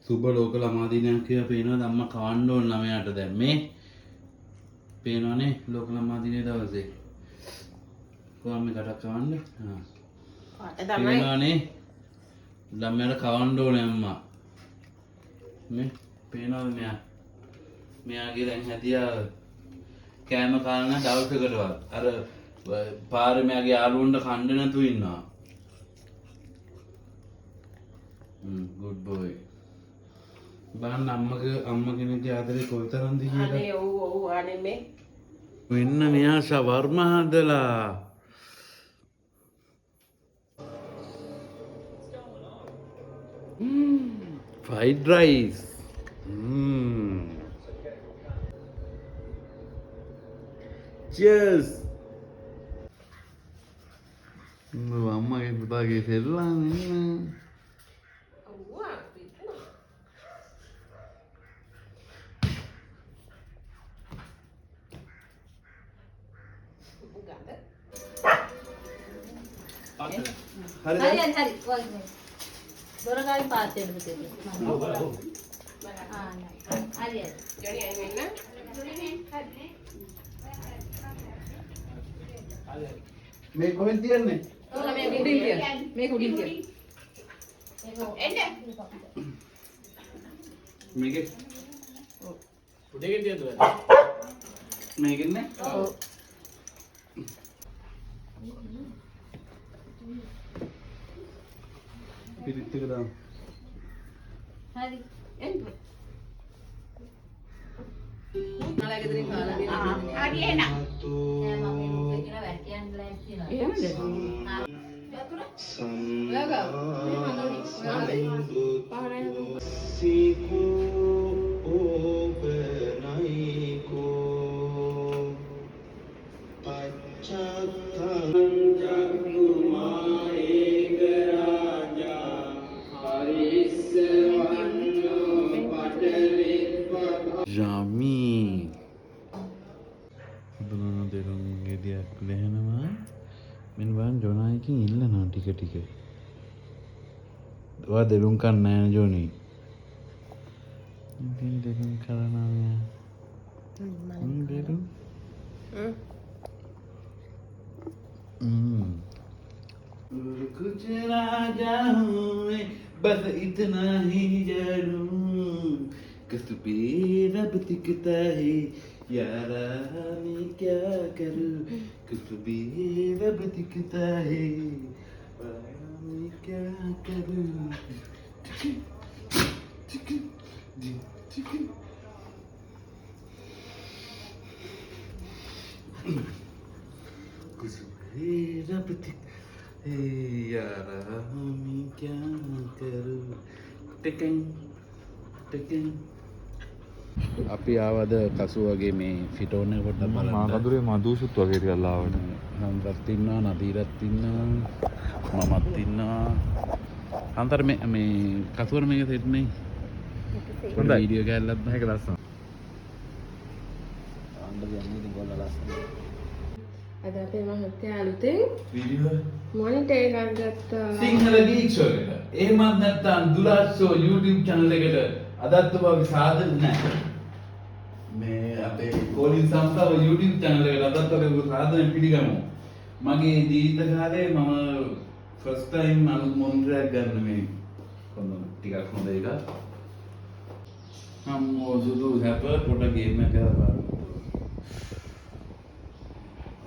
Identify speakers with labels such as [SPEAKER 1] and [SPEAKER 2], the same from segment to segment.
[SPEAKER 1] සුබ ලෝක ළමා දිනයක් කියලා පේනවාද අම්මා කවන්න ඕන ළමයාට දැන් මේ පේනවනේ ලෝක ළමා දිනේ දවසේ කොහොම මේ කටක් කවන්න
[SPEAKER 2] පාට තමයි
[SPEAKER 1] පේනවනේ ළමයාට කවන්න ඕනේ අම්මා මේ පේනවද මෙයාගේ දැන් හැදියා කෑම කාලන දවසකටවත් අර පාරේ මෙයාගේ යාළුවන්ට කන්න නැතුව ඉන්නවා good boy බලන්න අම්ම කෙනෙක්ගේ ආදරේ කොයිතරම්ද කියලා
[SPEAKER 2] අනේ ඔව් අනේ මේ
[SPEAKER 1] වෙන්න මෙයා ෂවර්ම හදලා fried rice cheers අම්මගේ පුතාගේ සෙල්ලම් එන්න
[SPEAKER 3] හරි වගේ දොරගාලින් පාස් වෙන්න පුතේ. හරි හරි.
[SPEAKER 2] ජොනි අය මෙන්න
[SPEAKER 1] මේ කොහෙන්ද තියන්නේ
[SPEAKER 2] මේ උඩින් තියන්න මේක උඩින් තියන්න එන්න
[SPEAKER 1] මේකේ
[SPEAKER 4] උඩේකින් තියන්න බෑ.
[SPEAKER 1] මේකෙන් නේ
[SPEAKER 2] ඔව්
[SPEAKER 1] පිරිත් එක දාන්න
[SPEAKER 3] හරි.
[SPEAKER 2] එන්න මලා ගෙදරින් කාලා දෙන්න හරි එන්න
[SPEAKER 3] දැන් මම මේ කියන වැටියන් ග්ලෑස් තියෙනවා.
[SPEAKER 2] එහෙමද ඔයාගා මේ හඳුනි ඔයාලා
[SPEAKER 1] Yummy. Benar derung dia kuliah nama. Min bahan Jona ikin illa na tika. Wah derung kan na Joni. Mungkin derung karena ya. Derung. कुछ राजा हूँ मैं बस इतना ही जानूं किस पे रब दिखता है यारा मैं क्या करूं किस पे रब दिखता है मैं क्या करूं किस पे रब दिखता यारा मैं क्या करूं टिकिंग අපි ආවද කසුවගේ මේ ෆිටෝන් එක පොඩ්ඩක් බලන්න.
[SPEAKER 4] මා කඳුරේ මදුසුත් වගේ ටිකක් ලාවට.
[SPEAKER 1] හන්දත් ඉන්නවා, නදීරත් ඉන්නවා, මමත් ඉන්නවා. අන්තර මේ කසුවර මේක සෙට් නේ. හොඳයි. වීඩියෝ ගෑල්ලත් නැහැ ඒක ලස්සන. අnder යන්නේ ඉතින් ගොල්ල ලස්සන.
[SPEAKER 2] අද අපේ මහත්තයා අලුතෙන්
[SPEAKER 1] වීඩියෝ
[SPEAKER 2] මොනිටර් එකක් ගත්තා.
[SPEAKER 1] සිංහල ගීක් ෂෝ එකට. එහෙමත් නැත්නම් දුලාස්සෝ YouTube channel එකට අදත් ඔබ සාදර නැහැ. මේ අපේ කෝලින් සංස්ථාව YouTube channel එකට අදත් ඔබ සාදරයෙන් පිළිගමු. මගේ ජීවිත කාලේ මම first time අලුත් මොනිටර් එකක් ගන්න මේ කොහොමද ටිකක් හොඳ එකක්. මම මොසුදු හැප පොඩ ගේම් එකක් කරලා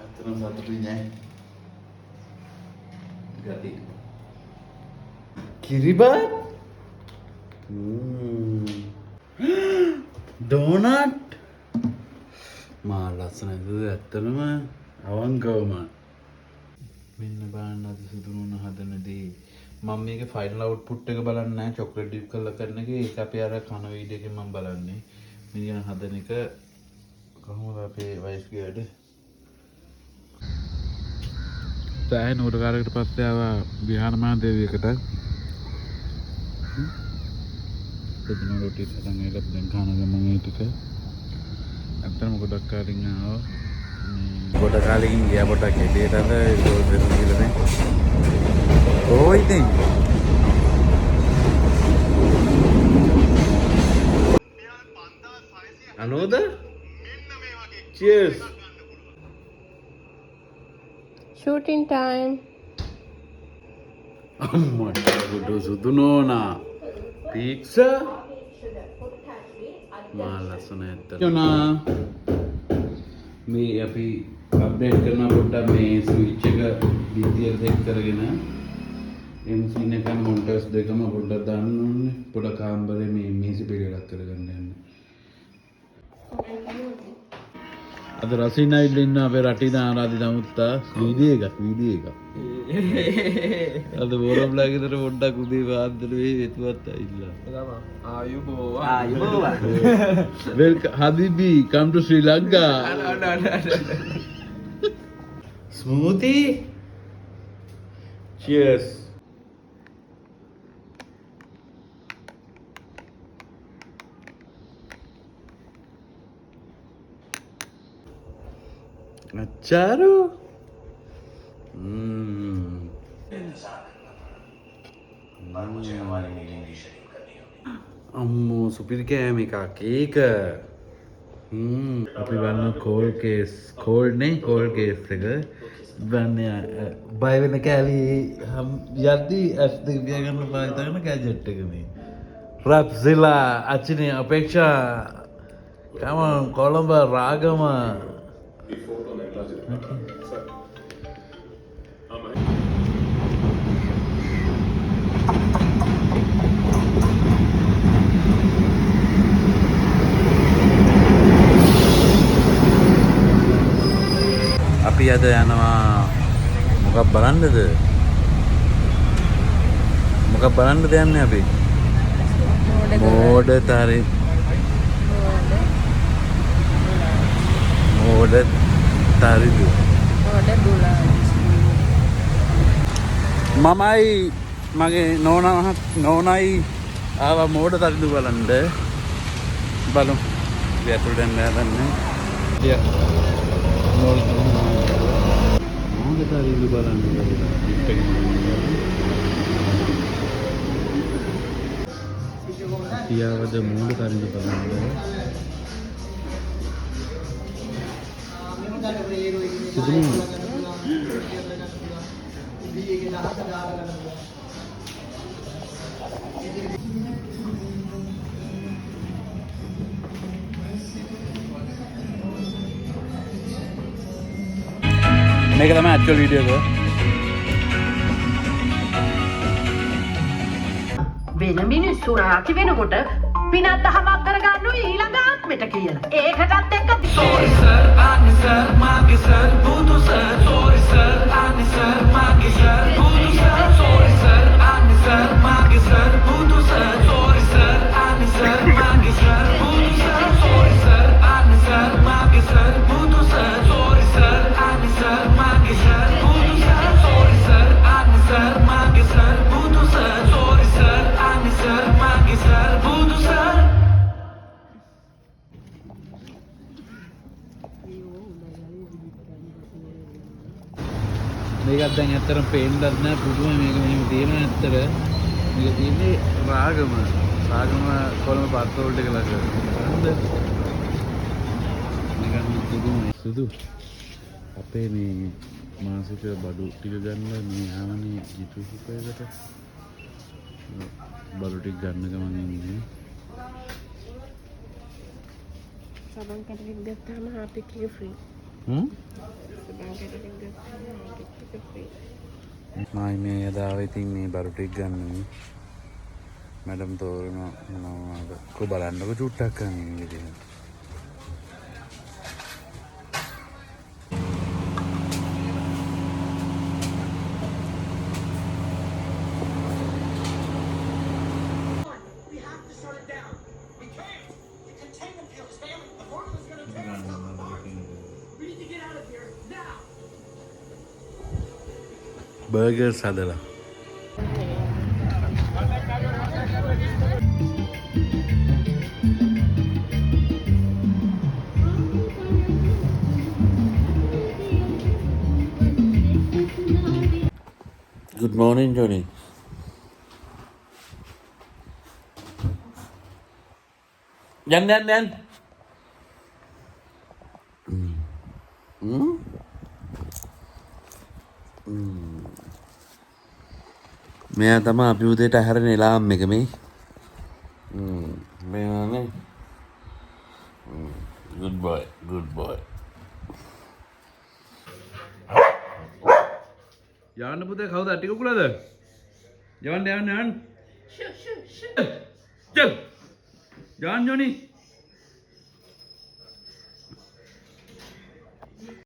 [SPEAKER 1] අතන සතුටුයි නෑ. ගති කිරිබත් ඩෝනට් මා ලස්සනයිද ඇත්තටම අවංකවම මෙන්න බලන්න අද සුදුරුණ හදනදී මම මේක ෆයිනල් අවුට්පුට් එක බලන්නේ නැහැ චොක්ලට් ඩිප් කරලා කරන එක ඒක අපේ අර කන වීඩියෝ එකෙන් මම බලන්නේ මිනිහා හදන එක කොහොමද අපේ වයිෆ් ගේට තෑ නෝඩකාරයකට පස්සේ ආවා විහාරමා දේවියකට දෙන්න රොටි සතන් එකක් දැන් කන ගමන් ඒ ටික ඇත්තටම ගොඩක් කාලින් ආවා මේ ගොඩ කාලෙකින් ගියා පොඩක් එළියටද ඒක දෙන්න කියලා නේ ඕ ඉතින් මොකද? Cheers.
[SPEAKER 2] Shooting time.
[SPEAKER 1] අම්මට ගොඩ සුදු නෝනා. පීට්සා. මා ලස්සන ඇත්ත. යෝනා. මේ අපි අප්ඩේට් කරන පොඩ්ඩක් මේ ස්විච් එක විදියට සෙට් කරගෙන MC එක මොන්ටර්ස් දෙකම පොඩ්ඩක් දාන්න ඕනේ. පොඩ්ඩක් කාමරේ මේ මේසෙ පිළිලක් කරගන්න යන්න. අද රසිනයිල් ඉන්න අපේ රටින ආරාධිත මුත්තා වීඩියෝ එකක්. අද බෝරම්ලා ගෙදර පොඩ්ඩක් උදේ පාන්දර වෙයි වෙතුවත් ඇවිල්ලා. ආයුබෝවන්. වෙල්කම් හබීබි come to Sri Lanka. Smoothie. Cheers. අච්චාරු. අම්මෝ සුපිරි කෑම එකක් ඒක. අපි බලන කෝල් කේස් එක බන්නේ බය වෙන කෑලි යද්දි ඇස් දෙක පියාගන්න භාවිත කරන ගැජට් එක මේ. රප්සිලා අචිනේ අපේක්ෂා කම කොළඹ රාගම. අපි අද යනවා මොකක් බලන්නද යන්නේ අපි මෝඩ තරිදු මමයි මගේ නෝනයි ආවා මෝඩ තරිදු බලන්න බලමු ඇතුළට යන්න හදන්නේ මෝඩ තරිදු බලන්න පියාවද මෝඩ තරිදු බලන්න මේක තමයි ඇක්චුවල් වීඩියෝ එක.
[SPEAKER 5] වෙන මිනිස්සු රාකි වෙනකොට පිනත් දහමක් කරගන්න ඊළඟ ආත්මෙට කියලා. ඒකටත් එක්ක sorry sir අනි sir මාගේ sir බුදු sir sorry sir අනි sir මාගේ sir බුදු sir sorry sir අනි sir මාගේ sir බුදු sir sorry sir අනි sir මාගේ sir බුදු sir sorry sir අනි sir මාගේ sir බුදු sir sorry sir අනි sir මාගේ sir බුදු sir sorry sir අනි sir මාගේ sir බුදු sir sorry sir අනි sir මාගේ sir බුදු sir
[SPEAKER 1] මේකත් දැන් ඇත්තටම පේන්නත් නැහැ පුදුම මේක මෙහෙම තියෙනවා ඇත්තට. මේක තියෙන්නේ රාගම කොළඹ පත්‍රෝල්ට් එක ළඟ. හරිද? නිකන් පුදුමයි. සුදු අපේ මේ මාසික බඩු ටික ගන්න මේ ආවනේ ජිතුසුපේකට. බඩු ටික ගන්න ගමන් ඉන්නේ.
[SPEAKER 2] සබන් කැටරික් ගත්තාම හාපික් එක ෆ්‍රී. සබන් කැටරික් ගත්තාම හාපික් එක ෆ්‍රී.
[SPEAKER 1] මම මේ යදාව ඉතින් මේ බඩු ටික ගන්න මැඩම් තෝරනවා මොනවද කො බලන්නකො චුට්ටක් කරන්නේ විදිහට. බර්ගර්ස් හදලා Good morning, Johnny. Yan. මෙයා තමයි අපි උදේට හැරෙන එලාම් එක මේ. මෙයානේ. good boy. යන්න පුතේ කවුද ටික කුලද? යන්න. චල්. ජාන් ජොනි